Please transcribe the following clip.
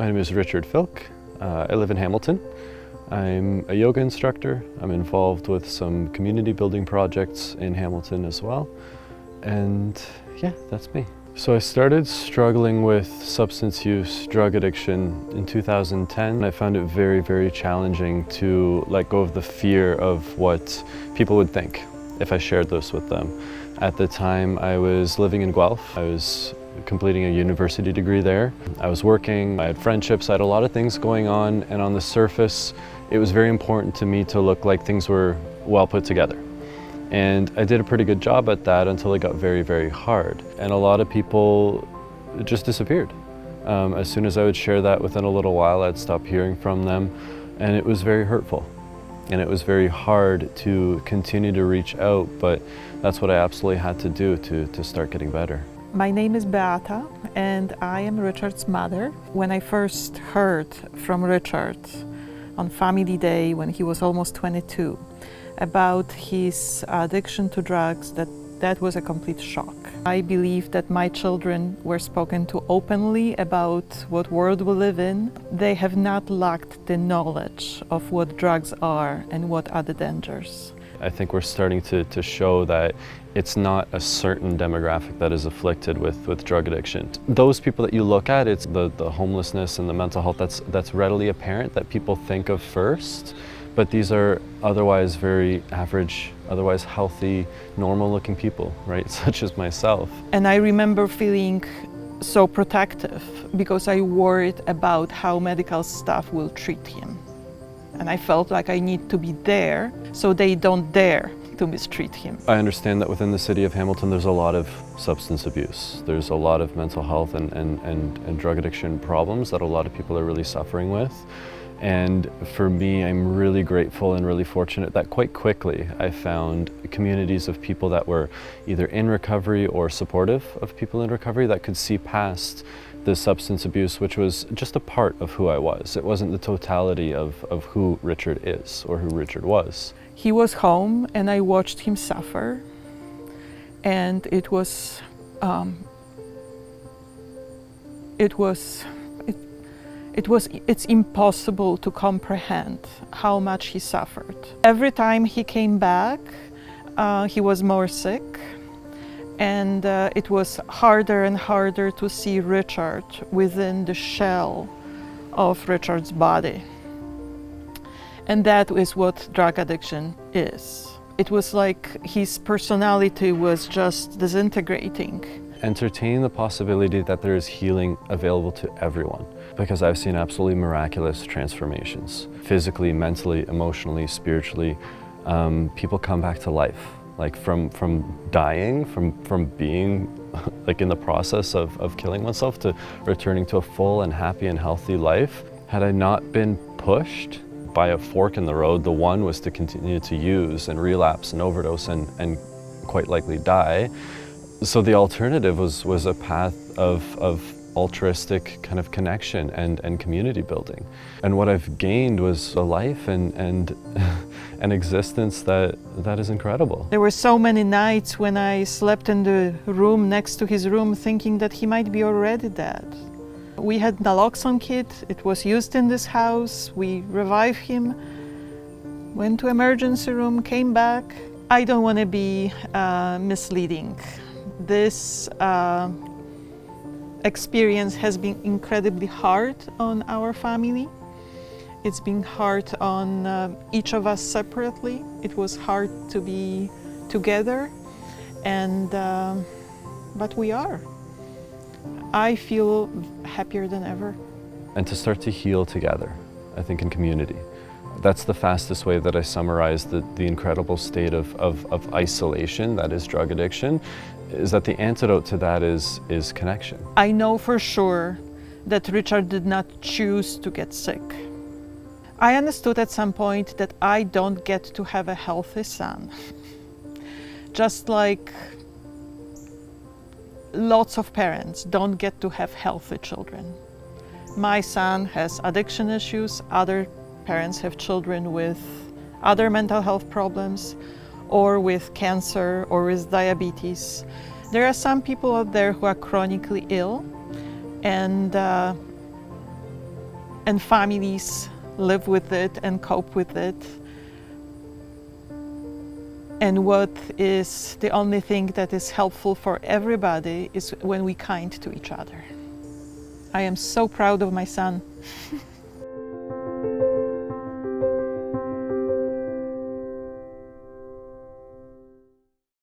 My name is Richard Filc. I live in Hamilton. I'm a yoga instructor. I'm involved with some community building projects in Hamilton as well. And yeah, that's me. So I started struggling with substance use, drug addiction in 2010. I found it very, very challenging to let go of the fear of what people would think if I shared this with them. At the time, I was living in Guelph. I was completing a university degree there. I was working, I had friendships, I had a lot of things going on, and on the surface, it was very important to me to look like things were well put together. And I did a pretty good job at that until it got very, very hard. And a lot of people just disappeared. As soon as I would share that, within a little while, I'd stop hearing from them, and it was very hurtful. And it was very hard to continue to reach out, but that's what I absolutely had to do to start getting better. My name is Beata, and I am Richard's mother. When I first heard from Richard on Family Day, when he was almost 22, about his addiction to drugs, that was a complete shock. I believe that my children were spoken to openly about what world we live in. They have not lacked the knowledge of what drugs are and what are the dangers. I think we're starting to show that it's not a certain demographic that is afflicted with drug addiction. Those people that you look at, it's the homelessness and the mental health that's readily apparent that people think of first, but these are otherwise very average, otherwise healthy, normal-looking people, right, such as myself. And I remember feeling so protective because I worried about how medical staff will treat him. And I felt like I need to be there so they don't dare to mistreat him. I understand that within the city of Hamilton there's a lot of substance abuse. There's a lot of mental health and drug addiction problems that a lot of people are really suffering with. And for me, I'm really grateful and really fortunate that quite quickly I found communities of people that were either in recovery or supportive of people in recovery that could see past the substance abuse, which was just a part of who I was. It wasn't the totality of who Richard is or who Richard was. He was home and I watched him suffer, and it's impossible to comprehend how much he suffered. Every time he came back, he was more sick. And it was harder and harder to see Richard within the shell of Richard's body. And that is what drug addiction is. It was like his personality was just disintegrating. Entertain the possibility that there is healing available to everyone, because I've seen absolutely miraculous transformations. Physically, mentally, emotionally, spiritually, people come back to life. Like from dying, from being like in the process of killing oneself to returning to a full and happy and healthy life. Had I not been pushed by a fork in the road, the one was to continue to use and relapse and overdose and quite likely die. So the alternative was a path of altruistic kind of connection and community building. And what I've gained was a life and an existence that is incredible. There were so many nights when I slept in the room next to his room thinking that he might be already dead. We had naloxone kit, it was used in this house, we revived him, went to emergency room, came back. I don't want to be misleading. This experience has been incredibly hard on our family. It's been hard on each of us separately. It was hard to be together, but we are. I feel happier than ever. And to start to heal together, I think in community. That's the fastest way that I summarize the incredible state of isolation that is drug addiction, is that the antidote to that is connection. I know for sure that Richard did not choose to get sick. I understood at some point that I don't get to have a healthy son. Just like lots of parents don't get to have healthy children. My son has addiction issues, other parents have children with other mental health problems, or with cancer, or with diabetes. There are some people out there who are chronically ill, and and families live with it and cope with it. And what is the only thing that is helpful for everybody is when we're kind to each other. I am so proud of my son.